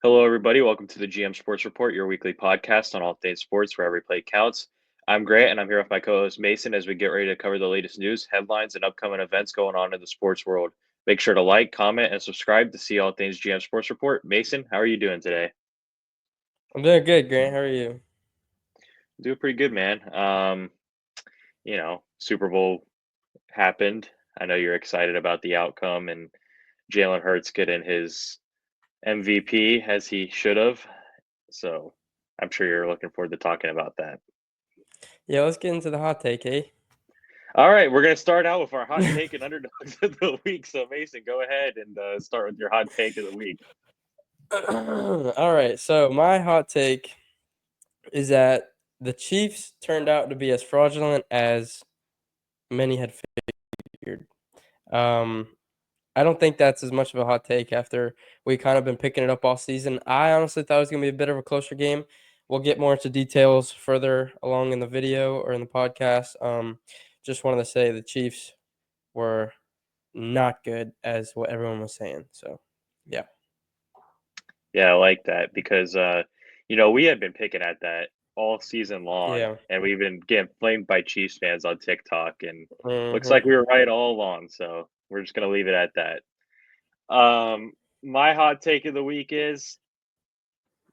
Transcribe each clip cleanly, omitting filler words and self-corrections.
Hello, everybody. Welcome to the GM Sports Report, your weekly podcast on all things sports, where every play counts. I'm Grant, and I'm here with my co-host Mason as we get ready to cover the latest news, headlines, and upcoming events going on in the sports world. Make sure to like, comment, and subscribe to see all things GM Sports Report. Mason, how are you doing today? I'm doing good, Grant. How are you? Doing pretty good, man. Super Bowl happened. I know you're excited about the outcome and Jalen Hurts getting his MVP as he should have. So I'm sure you're looking forward to talking about that. Yeah, let's get into the hot take, eh? All right, we're gonna start out with our hot take and underdogs of the week. So Mason, go ahead and start with your hot take of the week. All right, so my hot take is that the Chiefs turned out to be as fraudulent as many had figured. Um, I don't think that's as much of a hot take after we kind of been picking it up all season. I honestly thought it was going to be a bit of a closer game. We'll get more into details further along in the video or in the podcast. Just wanted to say the Chiefs were not good as what everyone was saying. So, yeah. Yeah, I like that because we had been picking at that all season long, Yeah. and we've been getting flamed by Chiefs fans on TikTok, and looks Mhm. like we were right all along. So we're just gonna leave it at that. My hot take of the week is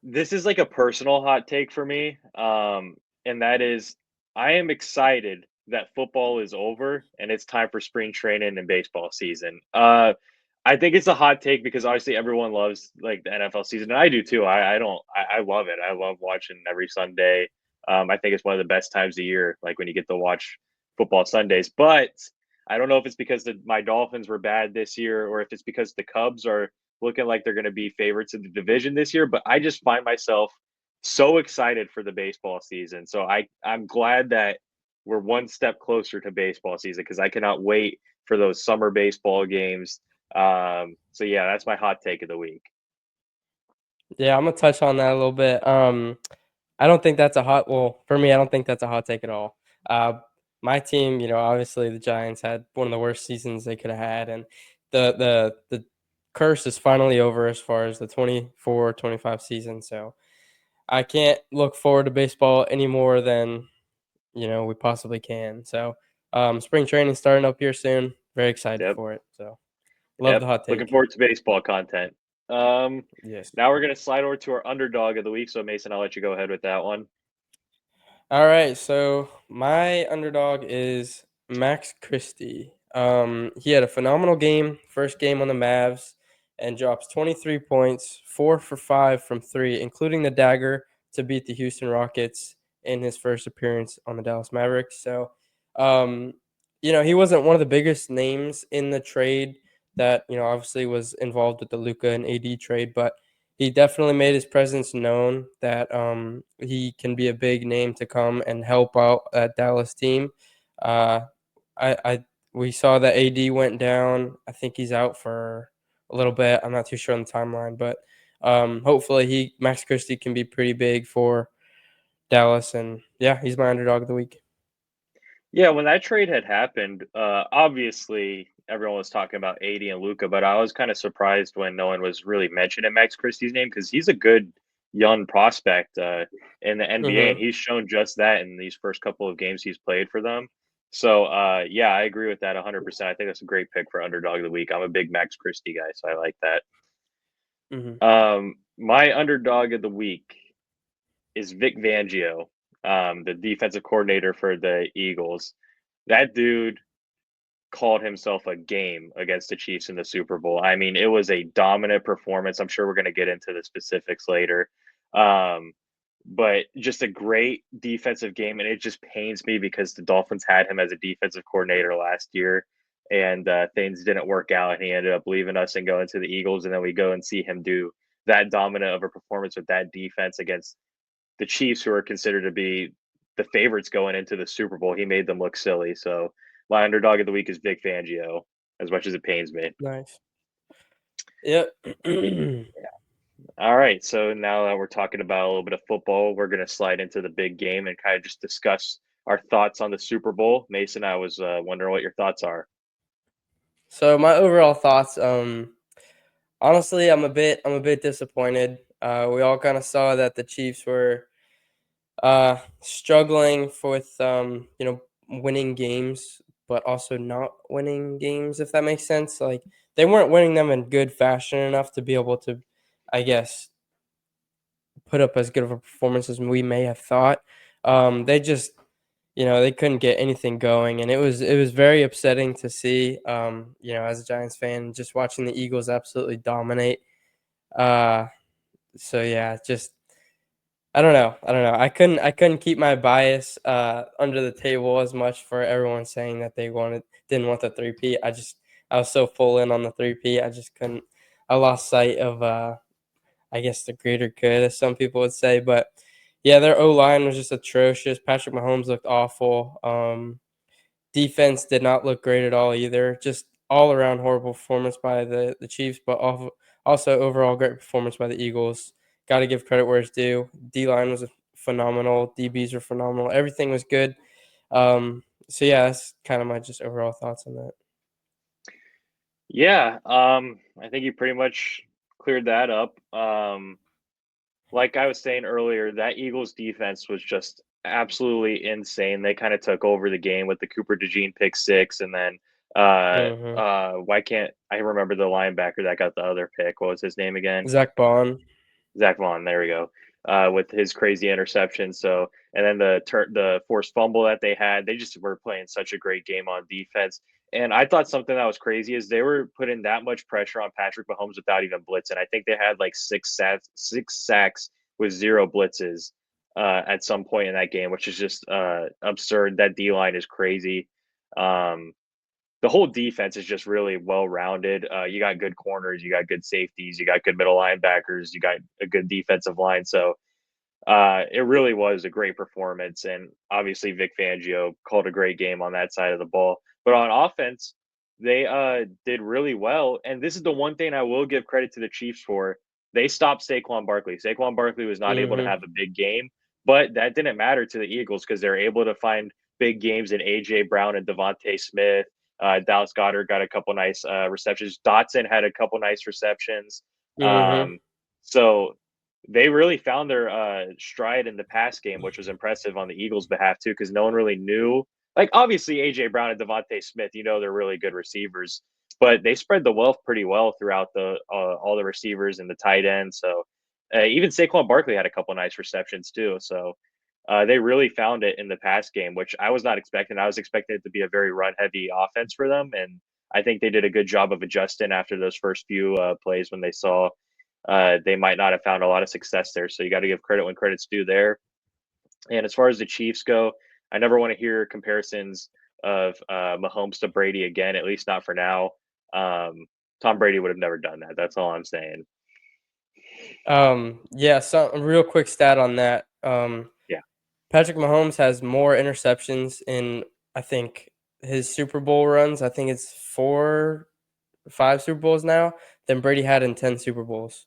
this is like a personal hot take for me, and that is I am excited that football is over and it's time for spring training and baseball season. I think it's a hot take because obviously everyone loves like the NFL season, and I do too. I don't. I love it. I love watching every Sunday. I think it's one of the best times of year, like when you get to watch football Sundays. But I don't know if it's because my Dolphins were bad this year, or if it's because the Cubs are looking like they're going to be favorites in the division this year. But I just find myself so excited for the baseball season. So I'm glad that we're one step closer to baseball season because I cannot wait for those summer baseball games. So yeah, that's my hot take of the week. Yeah, I'm gonna touch on that a little bit. I don't think that's a hot. Well, for me, I don't think that's a hot take at all. Uh, my team, obviously the Giants had one of the worst seasons they could have had, and the curse is finally over as far as the 24-25 season. So I can't look forward to baseball any more than we possibly can. So spring training starting up here soon. Very excited Yep. for it. So love Yep. the hot Looking take. forward to baseball content. Um, Yes. Now we're gonna slide over to our underdog of the week. So Mason, I'll let you go ahead with that one. All right, so my underdog is Max Christie. He had a phenomenal game, first game on the Mavs, and drops 23 points, 4 for 5 from three, including the dagger to beat the Houston Rockets in his first appearance on the Dallas Mavericks. So, um, he wasn't one of the biggest names in the trade that obviously was involved with the Luca and AD trade, but he definitely made his presence known that he can be a big name to come and help out that Dallas team. Uh, I we saw that AD went down. I think he's out for a little bit. I'm not too sure on the timeline, but hopefully Max Christie can be pretty big for Dallas. And yeah, he's my underdog of the week. Yeah, when that trade had happened, obviously everyone was talking about AD and Luca, but I was kind of surprised when no one was really mentioning Max Christie's name because he's a good young prospect in the NBA, and Hmm. he's shown just that in these first couple of games he's played for them. So, yeah, I agree with that 100%. I think that's a great pick for underdog of the week. I'm a big Max Christie guy, so I like that. Hmm. My underdog of the week is Vic Fangio, the defensive coordinator for the Eagles. That dude called himself a game against the Chiefs in the Super Bowl. I mean, it was a dominant performance. I'm sure we're going to get into the specifics later. Um, but just a great defensive game. And it just pains me because the Dolphins had him as a defensive coordinator last year and things didn't work out. And he ended up leaving us and going to the Eagles. And then we go and see him do that dominant of a performance with that defense against the Chiefs, who are considered to be the favorites going into the Super Bowl. He made them look silly. So my underdog of the week is Vic Fangio, as much as it pains me. Nice. Yep. All right, so now that we're talking about a little bit of football, we're going to slide into the big game and kind of just discuss our thoughts on the Super Bowl. Mason, I was wondering what your thoughts are. So my overall thoughts. Honestly, I'm a bit disappointed. We all kind of saw that the Chiefs were struggling with winning games, but also not winning games, if that makes sense. Like they weren't winning them in good fashion enough to be able to, I guess, put up as good of a performance as we may have thought. They just they couldn't get anything going, and it was very upsetting to see. As a Giants fan, just watching the Eagles absolutely dominate. Uh, so yeah, just I don't know. I couldn't keep my bias under the table as much for everyone saying that they didn't want the 3P. I was so full in on the 3P. I just couldn't. I lost sight of I guess the greater good, as some people would say. But yeah, their O line was just atrocious. Patrick Mahomes looked awful. Defense did not look great at all either. Just all around horrible performance by the Chiefs, but also overall great performance by the Eagles. Got to give credit where it's due. D line was phenomenal. DBs were phenomenal. Everything was good. So yeah, that's kind of my just overall thoughts on that. Yeah, I think you pretty much cleared that up. Like I was saying earlier, that Eagles defense was just absolutely insane. They kind of took over the game with the Cooper DeJean pick six, and then hmm why can't I remember the linebacker that got the other pick? What was his name again? Zach Bond. Zach Vaughn, there we go. With his crazy interception. So, and then the forced fumble that they had, they just were playing such a great game on defense. And I thought something that was crazy is they were putting that much pressure on Patrick Mahomes without even blitzing. I think they had like six sacks with zero blitzes at some point in that game, which is just absurd. That D line is crazy. Um, the whole defense is just really well rounded. You got good corners, you got good safeties, you got good middle linebackers, you got a good defensive line. So it really was a great performance, and obviously Vic Fangio called a great game on that side of the ball. But on offense, they did really well, and this is the one thing I will give credit to the Chiefs for. They stopped Saquon Barkley. Saquon Barkley was not able to hmm have a big game, but that didn't matter to the Eagles because they're able to find big games in AJ Brown and Devontae Smith. Dallas Goddard got a couple nice receptions. Dotson had a couple nice receptions. hmm Um, so they really found their stride in the pass game, which was impressive on the Eagles' behalf too, because no one really knew. Like obviously AJ Brown and Devontae Smith, they're really good receivers, but they spread the wealth pretty well throughout the all the receivers and the tight ends. So even Saquon Barkley had a couple nice receptions too. So they really found it in the pass game, which I was not expecting. I was expecting it to be a very run heavy offense for them, and I think they did a good job of adjusting after those first few plays when they saw they might not have found a lot of success there. So you got to give credit when credit's due there. And as far as the Chiefs go, I never want to hear comparisons of Mahomes to Brady again, at least not for now. Tom Brady would have never done that. That's all I'm saying. Yeah, so a real quick stat on that. Yeah, Patrick Mahomes has more interceptions in, I think, his Super Bowl runs. I think it's 5 Super Bowls now than Brady had in 10 Super Bowls,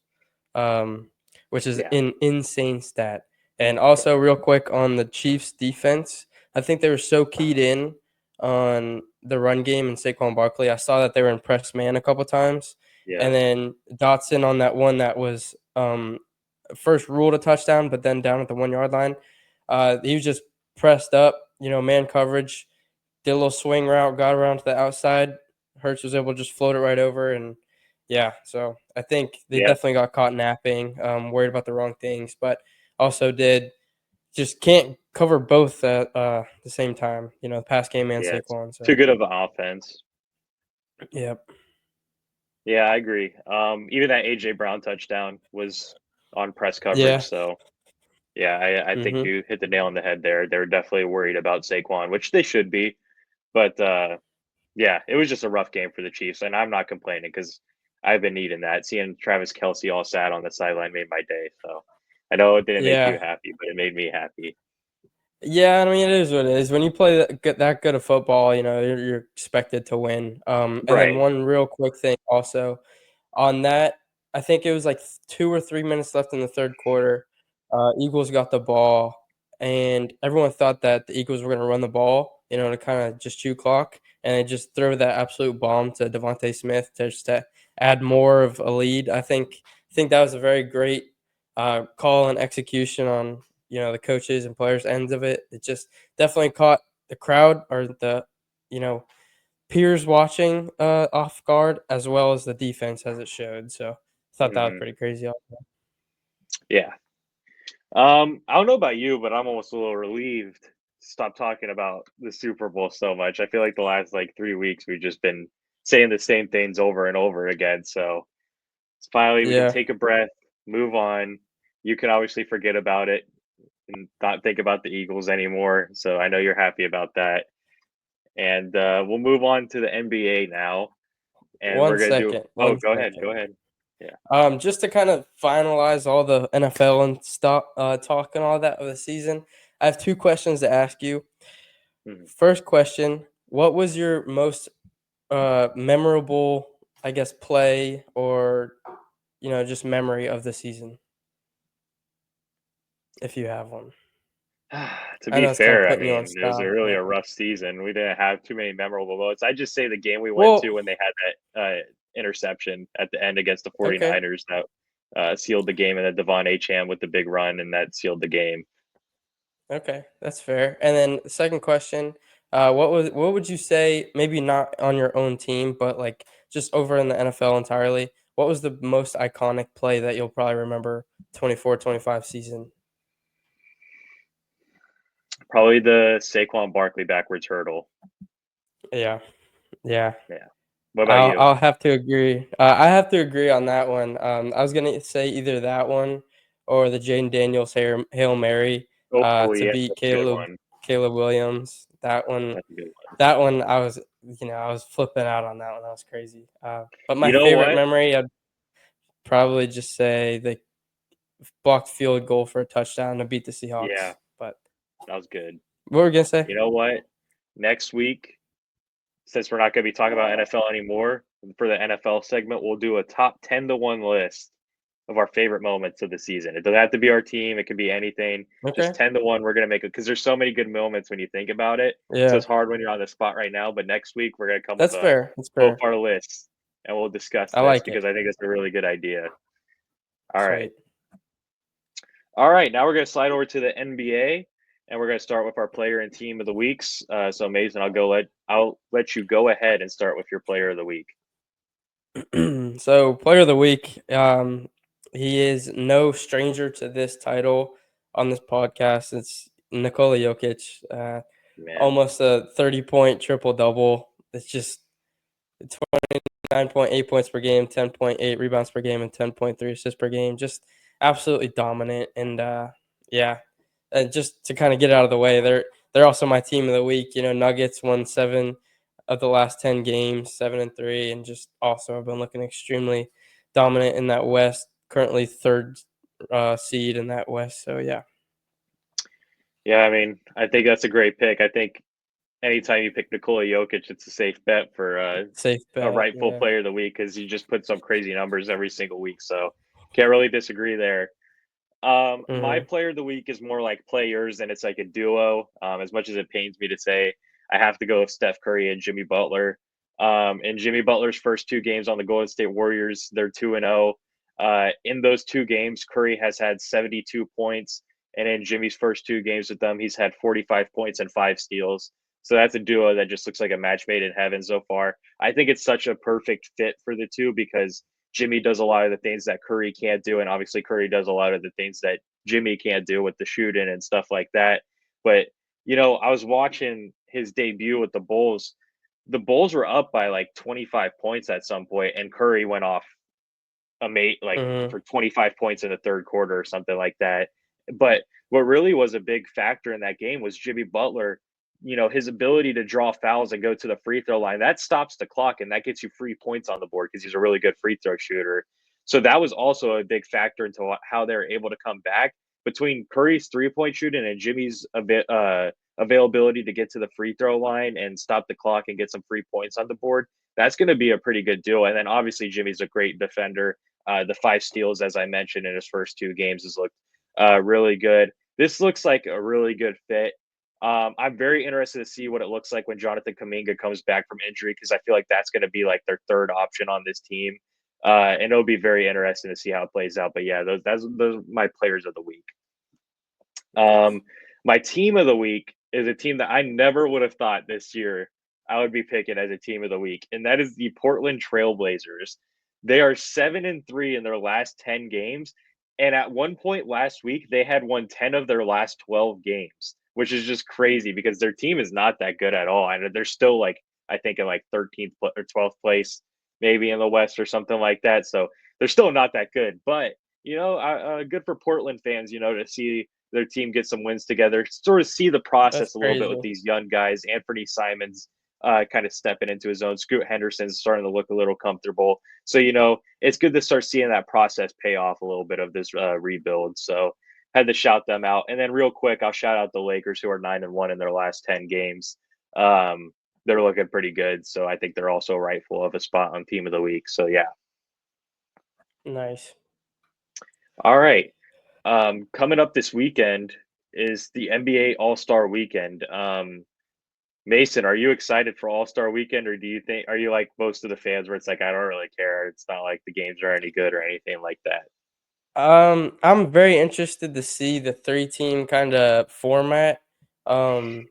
um, which is yeah, an insane stat. And also, real quick on the Chiefs' defense, I think they were so keyed in on the run game and Saquon Barkley. I saw that they were in press man a couple times, yeah, and then Dotson on that one that was first ruled a touchdown, but then down at the 1 yard line, he was just pressed up, man coverage, did a little swing route, got around to the outside. Hurts was able to just float it right over, and yeah. So I think they yeah, definitely got caught napping, worried about the wrong things, but also did just can't cover both at the same time. The pass game and yeah. It's Saquon. too So good of an offense. yep, Yeah, I agree. Even that AJ Brown touchdown was on press yeah, coverage. So yeah, I think hmm you hit the nail on the head there. They're definitely worried about Saquon, which they should be. But yeah, it was just a rough game for the Chiefs, and I'm not complaining because I've been needing that. Seeing Travis Kelsey all sad on the sideline made my day. So I know it didn't make you yeah. happy, but it made me happy. Yeah, I mean, it is what it is. When you play that good of football, you're expected to win. And then Right. one real quick thing also on that, I think it was like 2 or 3 minutes left in the third quarter. Eagles got the ball, and everyone thought that the Eagles were going to run the ball, to kind of just chew clock, and they just throw that absolute bomb to Devontae Smith to add more of a lead. I think that was a very great call and execution on the coaches and players ends of it. It just definitely caught the crowd or the you know peers watching off guard, as well as the defense as it showed. So I thought that was Hmm. pretty crazy. Yeah. I don't know about you, but I'm almost a little relieved to stop talking about the Super Bowl so much. I feel like the last like 3 weeks we've just been saying the same things over and over again. So it's finally we can Yeah, take a breath, move on. You can obviously forget about it and not think about the Eagles anymore. So I know you're happy about that. And we'll move on to the NBA now. And one we're gonna do. second, Oh, one go ahead. second. Go ahead. Yeah. Just to kind of finalize all the NFL and stuff, talk and all that of the season, I have two questions to ask you. Mhm. First question: what was your most memorable, I guess, play or just memory of the season, if you have one? To I be know it's kind of fair, I putting you on mean, it was a spot, really but a rough season. We didn't have too many memorable moments. I just say the game we went to well, when they had that interception at the end against the okay, 49ers that sealed the game, and then Devon Acham with the big run, and that sealed the game. okay, that's fair. And then the second question, what would you say? Maybe not on your own team, but like just over in the NFL entirely. What was the most iconic play that you'll probably remember 24-25 season? Probably the Saquon Barkley backwards hurdle. Yeah, yeah. Yeah. What about I'll you? I'll have to agree. I have to agree on that one. I was gonna say either that one or the Jaden Daniels Hail Mary Oh, to yeah, beat that's a good one. Caleb Williams. That one, That's a good one. I was flipping out on that one. That was crazy. But my You know favorite what? memory, I'd probably just say the blocked field goal for a touchdown to beat the Yeah, Seahawks. But that was good. what were we gonna say? You know what? Next week, since we're not going to be talking about NFL anymore, for the NFL segment, we'll do a top 10 to 1 list of our favorite moments of the season. It doesn't have to be our team, it can be anything. Just Okay. 10 to 1, we're going to make it because there's so many good moments when you think about it. So Yeah, it's hard when you're on the spot right now. But next week, we're going to come with that's fair. That's both fair. our lists and we'll discuss I this like it. because I think it's a really good idea. All right. Sweet. All right. Now we're going to slide over to the NBA and we're going to start with our player and team of the weeks. So Mason, I'll let you go ahead and start with your player of the week. So, player of the week, he is no stranger to this title on this podcast. It's Nikola Jokic, Man. almost a 30-point triple double. It's just 9.8 points per game, 10.8 rebounds per game, and 10.3 assists per game. Just absolutely dominant. And yeah, and just to kind of get out of the way, they're also my team of the week. Nuggets won 7 of the last 10 games, 7-3, and just also have been looking extremely dominant in that West. Currently third seed in that West. So yeah, Yeah, I mean, I think that's a great pick. I think anytime you pick Nikola Jokic, it's a safe bet for safe a bet. rightful Yeah. player of the week because he just puts up crazy numbers every single week. So can't really disagree there. My Hmm. player of the week is more like players, and it's like a duo. As much as it pains me to say, I have to go with Steph Curry and Jimmy Butler. In Jimmy Butler's first 2 games on the Golden State Warriors, they're 2-0. In those 2 games, Curry has had 72 points, and in Jimmy's first 2 games with them, he's had 45 points and 5 steals. So that's a duo that just looks like a match made in heaven so far. I think it's such a perfect fit for the two because Jimmy does a lot of the things that Curry can't do, and obviously Curry does a lot of the things that Jimmy can't do with the shooting and stuff like that. But I was watching his debut with the Bulls. The Bulls were up by like 25 points at some point, and Curry went off a mate like Hmm. for 25 points in the third quarter or something like that. But what really was a big factor in that game was Jimmy Butler, his ability to draw fouls and go to the free throw line. That stops the clock and that gets you free points on the board because he's a really good free throw shooter. So that was also a big factor into how they're able to come back between Curry's 3-point shooting and Jimmy's availability to get to the free throw line and stop the clock and get some free points on the board. That's going to be a pretty good deal. And then obviously Jimmy's a great defender. The 5 steals, as I mentioned in his first 2 games, has looked really good. This looks like a really good fit. I'm very interested to see what it looks like when Jonathan Kaminga comes back from injury because I feel like that's going to be like their third option on this team. And it'll be very interesting to see how it plays out. But yeah, those are my players of the week. Um, my team of the week is a team that I never would have thought this year I would be picking as a team of the week, and that is the Portland Trailblazers. They are 7-3 in their last 10 games, and at one point last week, they had won 10 of their last 12 games, which is just crazy because their team is not that good at all. And they're still like, I think, in like 13th or 12th place, maybe in the West or something like that. So they're still not that good. But, good for Portland fans, to see their team get some wins together, sort of see the That's process a little bit with crazy. these young guys. Anthony Simons kind of stepping into his own. Scoot Henderson's starting to look a little comfortable. So, it's good to start seeing that process pay off a little bit of this rebuild. So, had to shout them out. And then, real quick, I'll shout out the Lakers, who are 9-1 in their last 10 games. They're looking pretty good. So, I think they're also rightful of a spot on Team of the Week. So, yeah. Nice. All right. Coming up this weekend is the NBA All-Star Weekend. Mason, are you excited for All-Star Weekend, or are you like most of the fans where it's like, I don't really care. It's not like the games are any good or anything like that. I'm very interested to see the three-team kinda format. Um,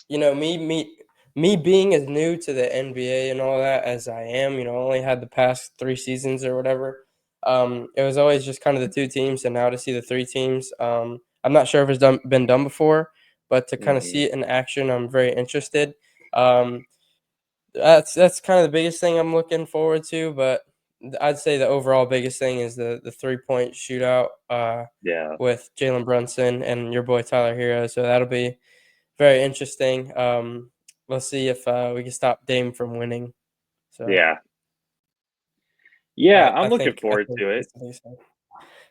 me being as new to the NBA and all that as I am, only had the past 3 seasons or whatever, it was always just kind of the 2 teams, and now to see the 3 teams, I'm not sure if it's been done before, but to kinda Hmm. see it in action, I'm very interested. Um, that's kinda the biggest thing I'm looking forward to, but I'd say the overall biggest thing is the three-point shootout, Yeah, with Jalen Brunson and your boy Tyler Hero, so that'll be very interesting. We'll see if, we can stop Dame from winning. So, yeah, yeah. I'm looking I forward think to it. that's the biggest thing.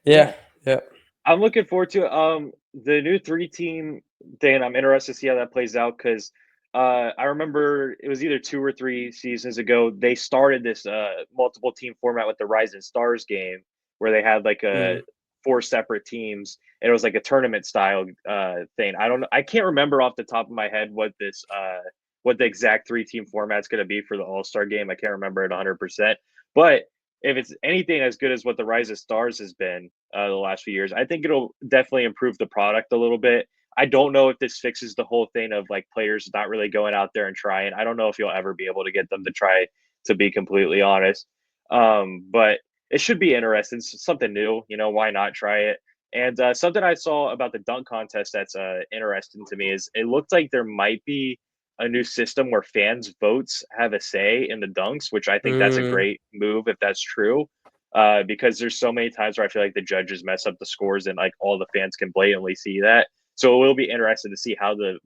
Yeah, Yeah, yeah. I'm looking forward to it. The new three-team thing. I'm interested to see how that plays out because I remember it was either 2 or 3 seasons ago they started this multiple team format with the Rising Stars game where they had like a Mm, 4 separate teams and it was like a tournament style thing. I can't remember off the top of my head what the exact three-team format's going to be for the All-Star game. I can't remember it 100%, but if it's anything as good as what the Rise of Stars has been the last few years, I think it'll definitely improve the product a little bit. I don't know if this fixes the whole thing of like players not really going out there and trying. I don't know if you'll ever be able to get them to try, to be completely honest. But it should be interesting. It's something new, why not try it? And something I saw about the dunk contest that's interesting to me is it looked like there might be a new system where fans' votes have a say in the dunks, which I think that's a mm, great move if that's true. Because there's so many times where I feel like the judges mess up the scores and like all the fans can blatantly see that. So it will be interesting to see how the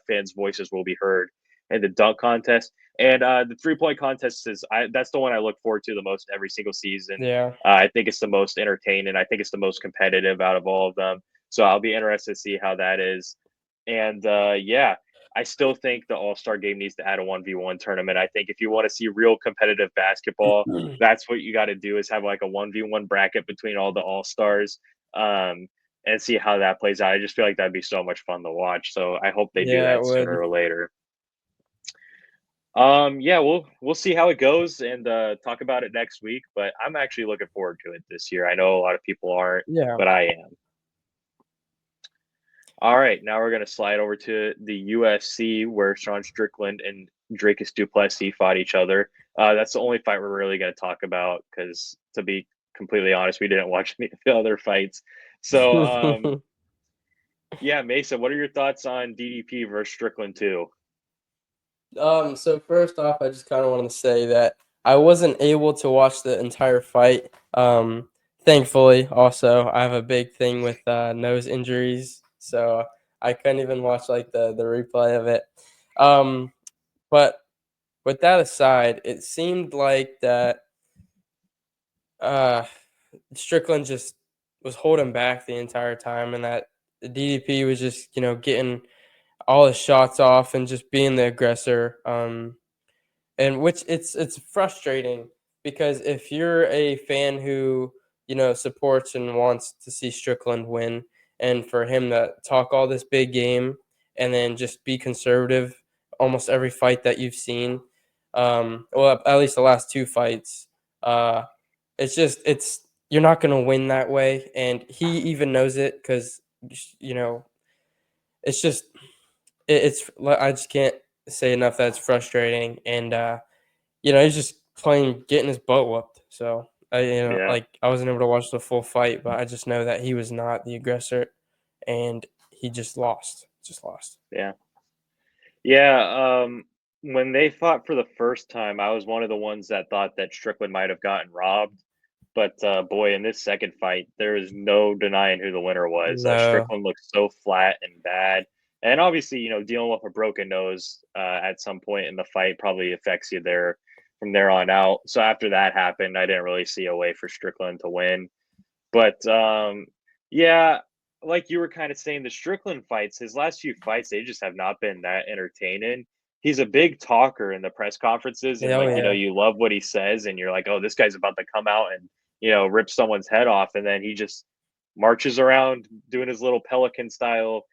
fans' voices will be heard in the dunk contest. And the 3-point contest that's the one I look forward to the most every single season. yeah. I think it's the most entertaining. I think it's the most competitive out of all of them. So I'll be interested to see how that is. And yeah, I still think the All Star game needs to add a 1v1 tournament. I think if you want to see real competitive basketball, that's what you got to do is have like a 1v1 bracket between all the All Stars and see how that plays out. I just feel like that'd be so much fun to watch. So I hope they do Yeah, it that sooner would. or later. Yeah, we'll see how it goes and talk about it next week. But I'm actually looking forward to it this year. I know a lot of people aren't, Yeah. but I am. All right, now we're going to slide over to the UFC where Sean Strickland and Dracus Duplessis fought each other. That's the only fight we're really going to talk about because, to be completely honest, we didn't watch any of the other fights. So, yeah, Mason, what are your thoughts on DDP versus Strickland too? So first off, I just kinda wanted to say that I wasn't able to watch the entire fight. Thankfully, also, I have a big thing with, nose injuries, so I couldn't even watch, like, the replay of it. Um, but with that aside, it seemed like that, uh, Strickland just was holding back the entire time and that the DDP was just, getting all his shots off and just being the aggressor, and which it's frustrating because if you're a fan who supports and wants to see Strickland win, and for him to talk all this big game and then just be conservative almost every fight that you've seen, well, at least the last 2 fights, it's you're not gonna win that way, and he even knows it because you know it's just it's I just can't say enough that it's frustrating, and he's just playing getting his butt whooped. So Yeah, I wasn't able to watch the full fight, but I just know that he was not the aggressor, and he just lost. Just lost. yeah. Yeah, when they fought for the first time, I was one of the ones that thought that Strickland might have gotten robbed. But boy, in this second fight, there is no denying who the winner was. No, Strickland looked so flat and bad, and obviously, dealing with a broken nose at some point in the fight probably affects you there from there on out. So after that happened, I didn't really see a way for Strickland to win. But yeah, like you were kind of saying, the Strickland fights, his last few fights, they just have not been that entertaining. He's a big talker in the press conferences, and oh yeah, you love what he says, and you're like, oh, this guy's about to come out and rip someone's head off, and then he just marches around doing his little pelican style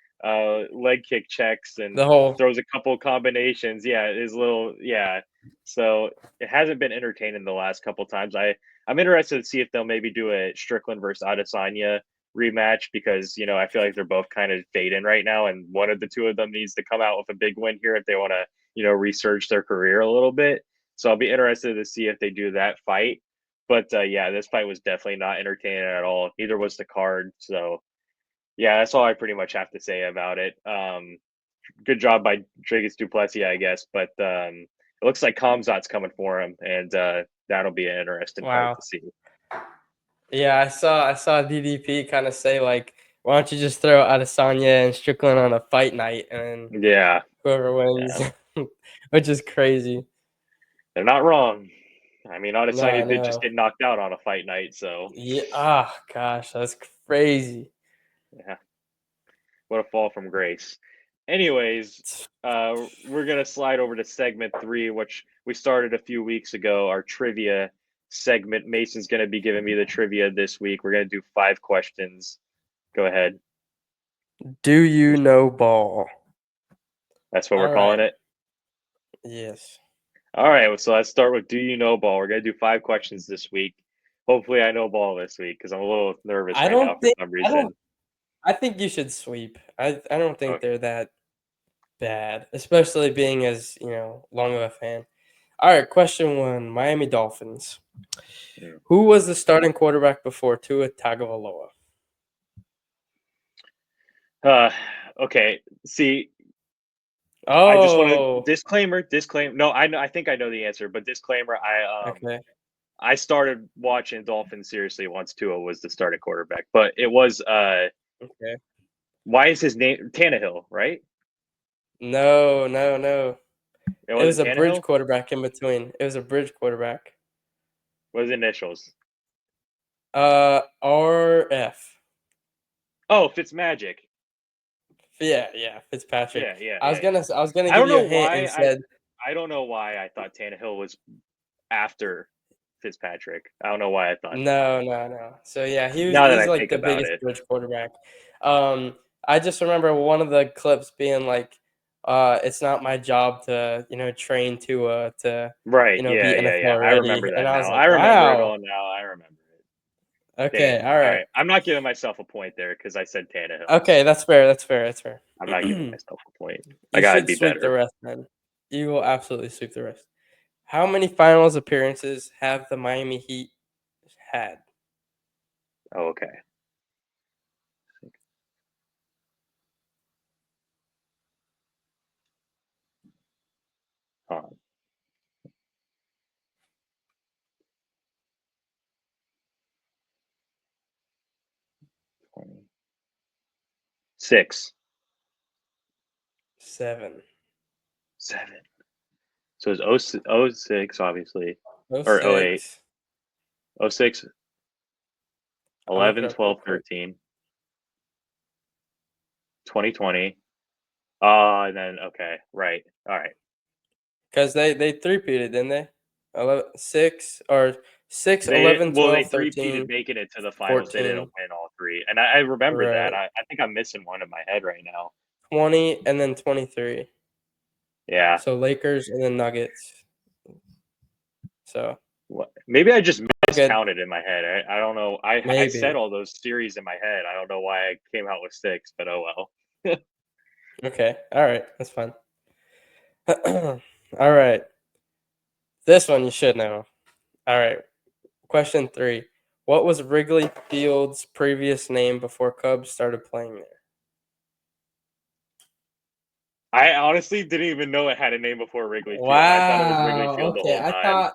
leg kick checks and the whole throws a couple combinations. Yeah, his little yeah. So it hasn't been entertaining the last couple times. I'm interested to see if they'll maybe do a Strickland versus Adesanya rematch because I feel like they're both kind of fading right now, and one of the two of them needs to come out with a big win here if they want to resurge their career a little bit. So I'll be interested to see if they do that fight. But yeah, this fight was definitely not entertaining at all. Neither was the card. So yeah, that's all I pretty much have to say about it. Good job by Dricus Duplessis, I guess, but it looks like Kamzat's coming for him, and that'll be an interesting fight wow. to see. Yeah, I saw DDP kind of say like, "Why don't you just throw Adesanya and Strickland on a fight night, and then Yeah, whoever wins," yeah, which is crazy. they're not wrong. I mean, No, I Adesanya did just know. get knocked out on a fight night, so Yeah. Ah, gosh, that's crazy. yeah, what a fall from grace. Anyways, we're gonna slide over to segment three, which we started a few weeks ago. Our trivia segment. Mason's gonna be giving me the trivia this week. We're gonna do 5 questions. Go ahead. Do you know ball? That's what we're All right. calling it. Yes. All right, well, so let's start with Do You Know Ball. We're gonna do 5 questions this week. Hopefully, I know ball this week because I'm a little nervous I right now don't for think some I don't reason. I think you should sweep. I don't think Okay. they're that bad, especially being as, long of a fan. All right, question 1, Miami Dolphins. Mm. Who was the starting quarterback before Tua Tagovailoa? Uh, okay. See, I just want to Oh, disclaimer. No, I know. I think I know the answer, but disclaimer. okay. I started watching Dolphins seriously once Tua was the starting quarterback, but it was Okay. why is his name Tannehill? Right? No, no, no. It It was wasn't a bridge Tannehill. quarterback in between. It was a bridge quarterback. What was the initials? RF. Oh, Fitzmagic. Yeah, yeah, Fitzpatrick. Yeah, yeah, I was yeah, gonna yeah. I was gonna I give don't you know a hint why and said I don't know why I thought Tannehill was after Fitzpatrick. I don't know why I thought that. no, no, no. So yeah, Now that he's I like think the about biggest it. bridge quarterback. Um, I just remember one of the clips being like, "It's not my job to train to Right. Yeah, be yeah, yeah. NFL I ready," remember and that I was now. like, I remember it "Wow, all now. I remember it. okay, Damn. all All right, right. I'm not giving myself a point there because I said Tannehill. okay, So that's fair, that's fair, that's fair." I'm not giving myself a point. I You gotta should be sweep the better. rest, man. You will absolutely sweep the rest. How many finals appearances have the Miami Heat had? Oh, okay. Hold on. 26. 7. 7. So it's oh 06, obviously. Oh Or oh 08. six. 06, I'll look it 11, up real 12, quick. 13, 2020. And then okay, right. All right. Because they three-peated, didn't they? 11, 6 or 6, They 11, well, they 12, three-peated 13, making it to the finals. They didn't 14. win all three, and I remember that. Right. I think I'm missing one in my head right now. 20 and then 23. Yeah. So Lakers and then Nuggets. So What? Maybe I just good. miscounted in my head. I don't know. I said Maybe. all those series in my head. I don't know why I came out with 6, but oh well. Okay. All right. That's fine. All right. This one you should know. All right. Question 3. What was Wrigley Field's previous name before Cubs started playing there? I honestly didn't even know it had a name before Wrigley Field. I thought it was Wrigley Wow. Field the Okay. whole time.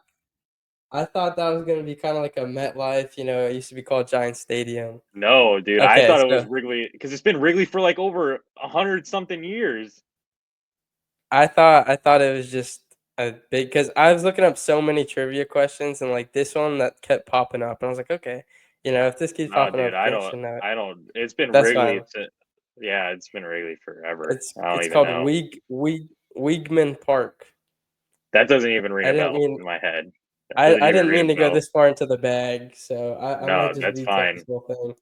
I thought that was gonna be kind of like a MetLife. It used to be called Giant Stadium. No, dude, I Okay. thought it was So Wrigley because it's been Wrigley for like over 100 something years. I thought it was just a big because I was looking up so many trivia questions and like this one that kept popping up and I was like, okay, if this keeps No, popping dude, up, I I don't. should know it. I don't. It's been That's Wrigley. fine. Yeah, it's been Wrigley forever. It's I don't it's even called know. Weigman Park. That doesn't even ring I a didn't bell mean in my head. That I, doesn't I even didn't ring mean to a go bell. this far into the bag, so I No, might just that's retake fine. this whole thing.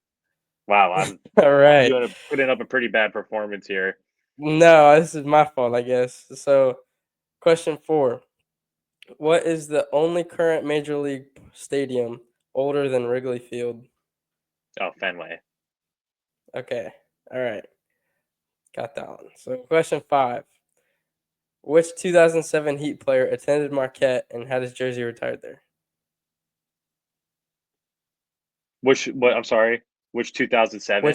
Wow, I'm All right. doing putting up a pretty bad performance here. No, this is my fault, I guess. So, question 4. What is the only current major league stadium older than Wrigley Field? Oh, Fenway. Okay. All right. Got that one. So, question 5. Which 2007 Heat player attended Marquette and had his jersey retired there? Which what? I'm sorry. Which Which 2007?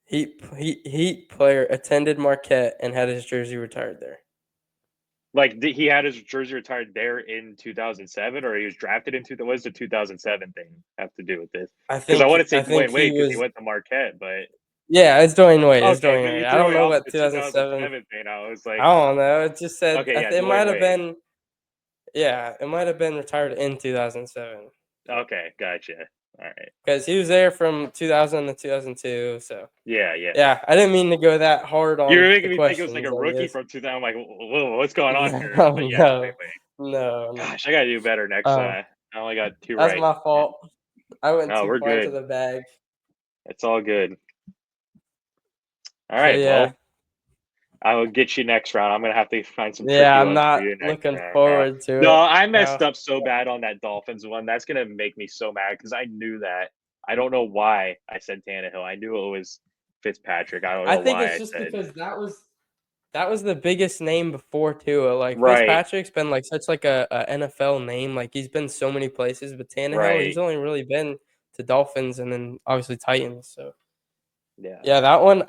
Heat player attended Marquette and had his jersey retired there? Like he had his jersey retired there in 2007, or he was drafted in What does the 2007 thing have to do with this? Because I want to say I think Dwayne he Wade because he was. wade to Marquette, but Yeah, it's Dwayne Wade. It's okay, Dwayne but you Wade. I threw don't me know off with what the 2007. 2007 thing. I was I like, don't know. It just said okay, yeah, it might Dwayne have Wade. been. Yeah, it might have been retired in 2007. So Okay, gotcha. All right. because he was there from 2000 to 2002. So Yeah, yeah. yeah, I didn't mean to go that hard You were on the making me think it was like questions. a I rookie guess. from 2000. I'm like, whoa, what's going on here? No, But yeah, no, Dwayne Wade. no. Gosh, I gotta do better next Um, time. I only got 2 that's right. my fault. I went No, too we're far into good. the bag. It's all good. All So right. yeah, Well, I will get you next round. I'm gonna have to find some yeah, tricky I'm ones for not you next looking round. forward to No, it. I No. messed up so bad on that Dolphins one. That's gonna make me so mad because I knew that. I don't know why I said Tannehill. I knew it was Fitzpatrick. I don't I know think why it's I just said because that was the biggest name before too. Like right, Fitzpatrick's been like such like a NFL name. Like he's been so many places, but Tannehill, he's right. only really been to Dolphins and then obviously Titans. So Yeah. yeah, that one's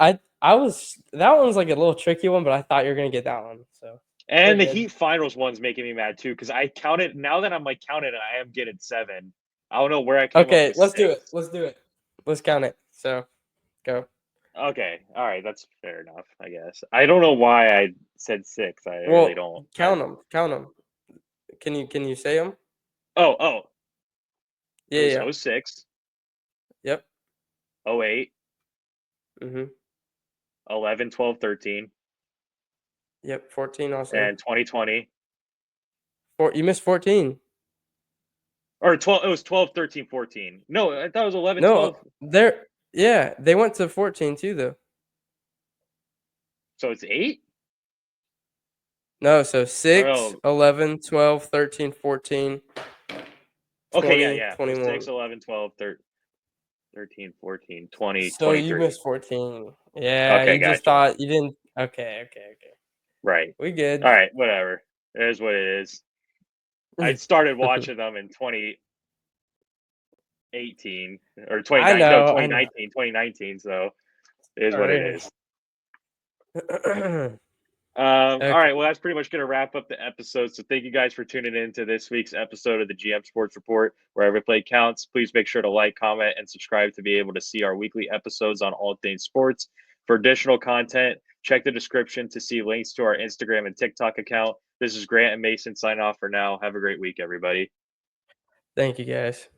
like a little tricky one, but I thought you were gonna get that one. So we're And the good. Heat finals one's making me mad too because I counted. Now that I'm like counted, I am getting 7. I don't know where I came up Okay, with let's do 6. it. Let's do it. Let's count it. So go. Okay, all right, that's fair enough. I guess I don't know why I said 6. I really Well, don't. count them. Count them. Can you say them? Oh, it Yeah, was yeah. oh 06, Yep. oh 08, Mhm. 11, 12, 13, Yep. 14 also. and 2020. You missed 14. Or 12, it was 12, 13, 14. No, I thought it was 11, No, 12. they went to 14 too though. So it's 8? No, so Or 6, no. 11, 12, 13, 14, Okay, yeah, 20, yeah. So 6, 21. 11, 12, 13, 14, 20, So you 23. missed 14. Yeah, Okay, you just gotcha. thought you didn't. Okay, okay, okay. Right. We good. All right, whatever. It is what it is. I started watching them in 2018 or I 29, no, know, I know. 2019, 2019. So it is what it Sorry. is. Okay. All right. Well, that's pretty much going to wrap up the episode. So thank you guys for tuning in to this week's episode of the GM Sports Report, where every play counts. Please make sure to like, comment, and subscribe to be able to see our weekly episodes on all things sports. For additional content, check the description to see links to our Instagram and TikTok account. This is Grant and Mason signing off for now. Have a great week, everybody. Thank you guys.